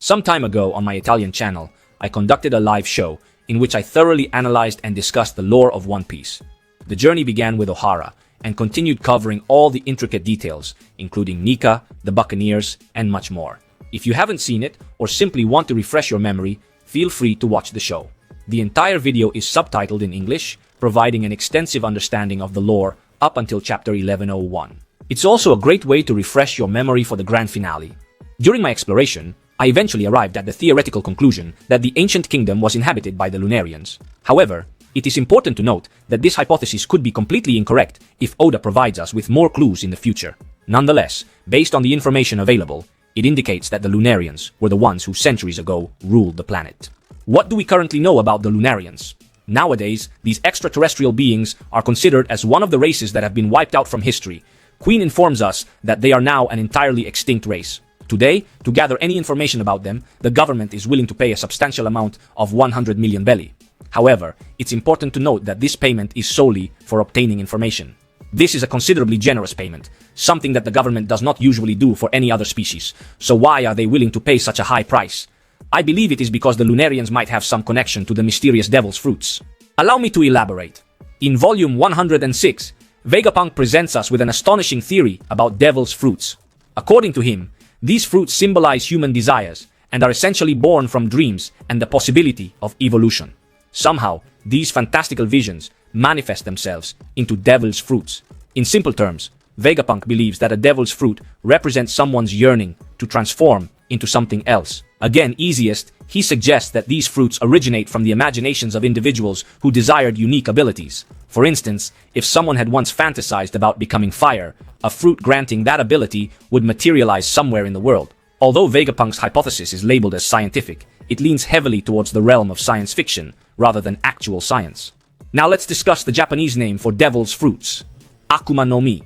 Some time ago on my Italian channel, I conducted a live show in which I thoroughly analyzed and discussed the lore of One Piece. The journey began with Ohara and continued covering all the intricate details, including Nika, the Buccaneers, and much more. If you haven't seen it or simply want to refresh your memory, feel free to watch the show. The entire video is subtitled in English, providing an extensive understanding of the lore up until chapter 1101. It's also a great way to refresh your memory for the grand finale. During my exploration, I eventually arrived at the theoretical conclusion that the ancient kingdom was inhabited by the Lunarians. However, it is important to note that this hypothesis could be completely incorrect if Oda provides us with more clues in the future. Nonetheless, based on the information available, it indicates that the Lunarians were the ones who centuries ago ruled the planet. What do we currently know about the Lunarians? Nowadays, these extraterrestrial beings are considered as one of the races that have been wiped out from history. Queen informs us that they are now an entirely extinct race. Today, to gather any information about them, the government is willing to pay a substantial amount of 100 million belly. However, it's important to note that this payment is solely for obtaining information. This is a considerably generous payment, something that the government does not usually do for any other species. So why are they willing to pay such a high price? I believe it is because the Lunarians might have some connection to the mysterious devil's fruits. Allow me to elaborate. In volume 106, Vegapunk presents us with an astonishing theory about devil's fruits. According to him, these fruits symbolize human desires and are essentially born from dreams and the possibility of evolution. Somehow, these fantastical visions manifest themselves into devil's fruits. In simple terms, Vegapunk believes that a devil's fruit represents someone's yearning to transform into something else. Again, easiest, he suggests that these fruits originate from the imaginations of individuals who desired unique abilities. For instance, if someone had once fantasized about becoming fire, a fruit granting that ability would materialize somewhere in the world. Although Vegapunk's hypothesis is labeled as scientific, it leans heavily towards the realm of science fiction rather than actual science. Now let's discuss the Japanese name for devil's fruits, Akuma no Mi.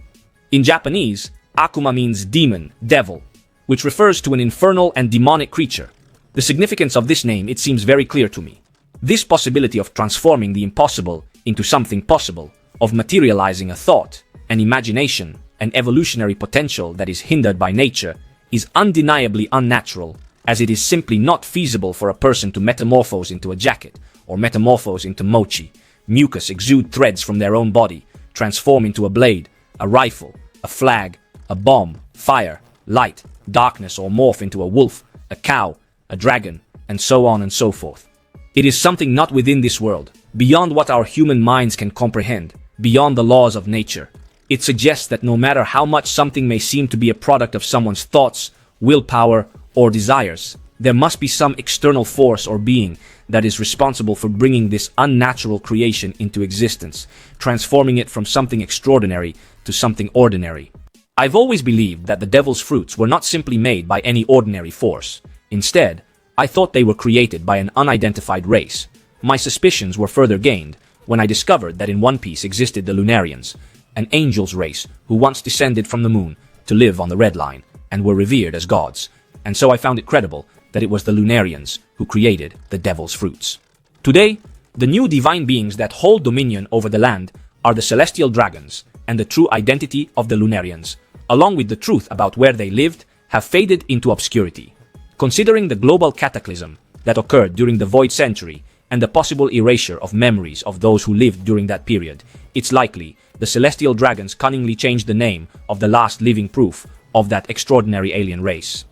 In Japanese, Akuma means demon, devil, which refers to an infernal and demonic creature. The significance of this name, it seems very clear to me. This possibility of transforming the impossible into something possible, of materializing a thought, an imagination, an evolutionary potential that is hindered by nature, is undeniably unnatural, as it is simply not feasible for a person to metamorphose into a jacket, or metamorphose into mochi, mucus exude threads from their own body, transform into a blade, a rifle, a flag, a bomb, fire, light, darkness, or morph into a wolf, a cow, a dragon, and so on and so forth. It is something not within this world, beyond what our human minds can comprehend, beyond the laws of nature. It suggests that no matter how much something may seem to be a product of someone's thoughts, willpower, or desires, there must be some external force or being that is responsible for bringing this unnatural creation into existence, transforming it from something extraordinary to something ordinary. I've always believed that the devil's fruits were not simply made by any ordinary force. Instead, I thought they were created by an unidentified race. My suspicions were further gained when I discovered that in One Piece existed the Lunarians, an angels race who once descended from the moon to live on the Red Line and were revered as gods. And so I found it credible that it was the Lunarians who created the devil's fruits. Today, the new divine beings that hold dominion over the land are the celestial dragons, and the true identity of the Lunarians, along with the truth about where they lived, have faded into obscurity. Considering the global cataclysm that occurred during the Void Century and the possible erasure of memories of those who lived during that period, it's likely the celestial dragons cunningly changed the name of the last living proof of that extraordinary alien race.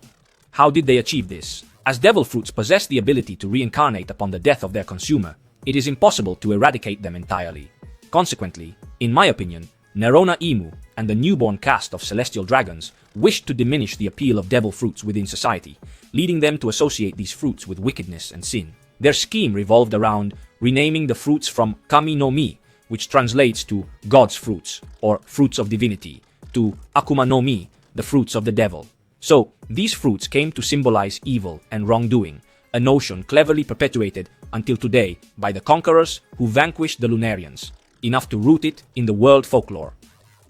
How did they achieve this? As devil fruits possess the ability to reincarnate upon the death of their consumer, it is impossible to eradicate them entirely. Consequently, in my opinion, Nerona Imu and the newborn caste of celestial dragons wished to diminish the appeal of devil fruits within society, leading them to associate these fruits with wickedness and sin. Their scheme revolved around renaming the fruits from Kami no Mi, which translates to God's fruits, or fruits of divinity, to Akuma no Mi, the fruits of the devil. So, these fruits came to symbolize evil and wrongdoing, a notion cleverly perpetuated until today by the conquerors who vanquished the Lunarians, enough to root it in the world folklore.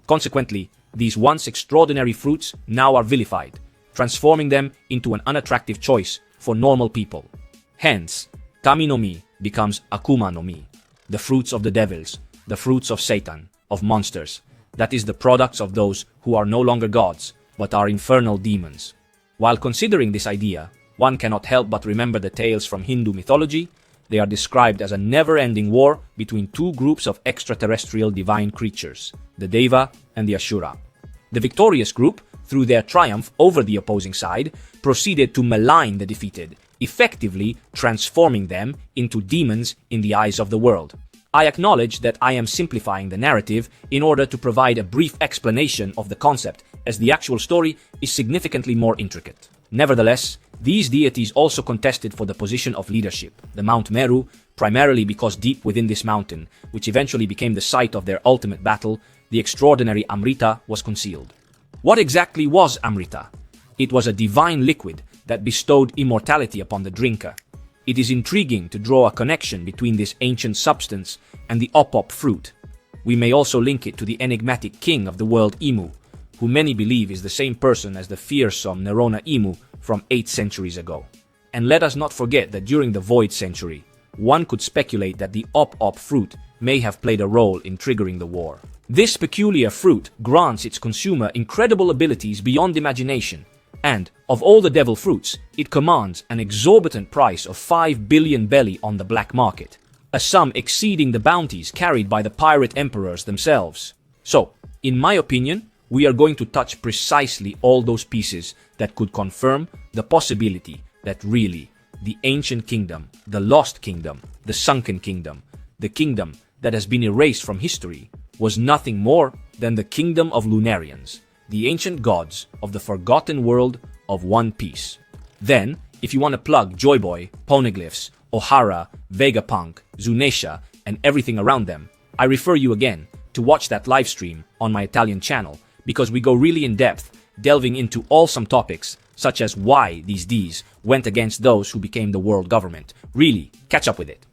Consequently, these once extraordinary fruits now are vilified, transforming them into an unattractive choice for normal people. Hence, Kami no Mi becomes Akuma no Mi, the fruits of the devils, the fruits of Satan, of monsters, that is the products of those who are no longer gods, but are infernal demons. While considering this idea, one cannot help but remember the tales from Hindu mythology. They are described as a never-ending war between two groups of extraterrestrial divine creatures, the Deva and the Ashura. The victorious group, through their triumph over the opposing side, proceeded to malign the defeated, effectively transforming them into demons in the eyes of the world. I acknowledge that I am simplifying the narrative in order to provide a brief explanation of the concept, as the actual story is significantly more intricate. Nevertheless, these deities also contested for the position of leadership, the Mount Meru, primarily because deep within this mountain, which eventually became the site of their ultimate battle, the extraordinary Amrita was concealed. What exactly was Amrita? It was a divine liquid that bestowed immortality upon the drinker. It is intriguing to draw a connection between this ancient substance and the op fruit. We may also link it to the enigmatic king of the world Imu, who many believe is the same person as the fearsome Nerona Imu from 8 centuries ago. And let us not forget that during the Void Century, one could speculate that the op fruit may have played a role in triggering the war. This peculiar fruit grants its consumer incredible abilities beyond imagination, and, of all the devil fruits, it commands an exorbitant price of 5 billion belly on the black market, a sum exceeding the bounties carried by the pirate emperors themselves. So, in my opinion, we are going to touch precisely all those pieces that could confirm the possibility that really, the ancient kingdom, the lost kingdom, the sunken kingdom, the kingdom that has been erased from history, was nothing more than the kingdom of Lunarians, the ancient gods of the forgotten world of One Piece. Then, if you want to plug Joy Boy, Poneglyphs, Ohara, Vegapunk, Zunesha, and everything around them, I refer you again to watch that live stream on my Italian channel, because we go really in depth, delving into awesome topics such as why these Ds went against those who became the world government. Really, catch up with it.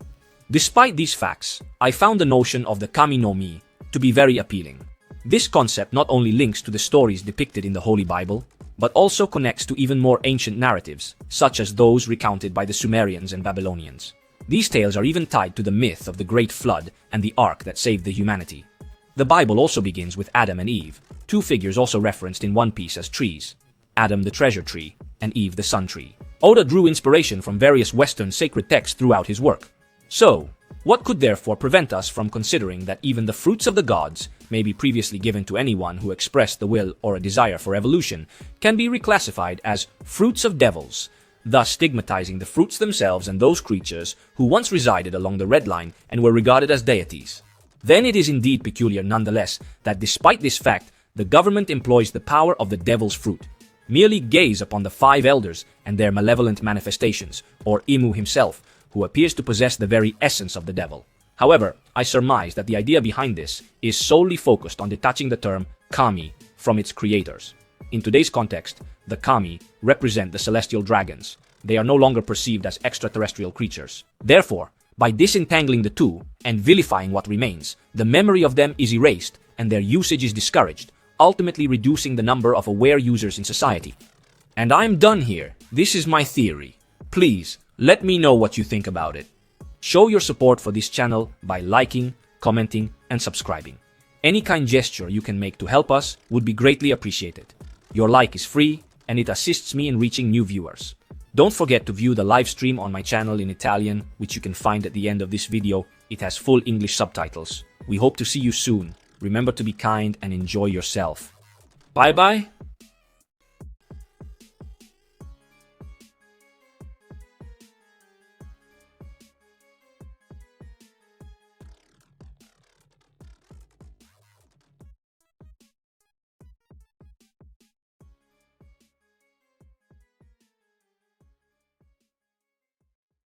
Despite these facts, I found the notion of the Kami no Mi to be very appealing. This concept not only links to the stories depicted in the Holy Bible, but also connects to even more ancient narratives, such as those recounted by the Sumerians and Babylonians. These tales are even tied to the myth of the Great Flood and the Ark that saved the humanity. The Bible also begins with Adam and Eve, two figures also referenced in One Piece as trees, Adam the treasure tree and Eve the sun tree. Oda drew inspiration from various Western sacred texts throughout his work. So, what could therefore prevent us from considering that even the fruits of the gods, maybe previously given to anyone who expressed the will or a desire for evolution, can be reclassified as fruits of devils, thus stigmatizing the fruits themselves and those creatures who once resided along the red line and were regarded as deities? Then it is indeed peculiar nonetheless that despite this fact, the government employs the power of the devil's fruit. Merely gaze upon the 5 elders and their malevolent manifestations, or Imu himself, who appears to possess the very essence of the devil. However, I surmise that the idea behind this is solely focused on detaching the term Kami from its creators. In today's context, the Kami represent the celestial dragons. They are no longer perceived as extraterrestrial creatures. Therefore, by disentangling the two and vilifying what remains, the memory of them is erased and their usage is discouraged, ultimately reducing the number of aware users in society. And I'm done here. This is my theory. Please, let me know what you think about it. Show your support for this channel by liking, commenting, and subscribing. Any kind gesture you can make to help us would be greatly appreciated. Your like is free, and it assists me in reaching new viewers. Don't forget to view the live stream on my channel in Italian, which you can find at the end of this video. It has full English subtitles. We hope to see you soon. Remember to be kind and enjoy yourself. Bye bye.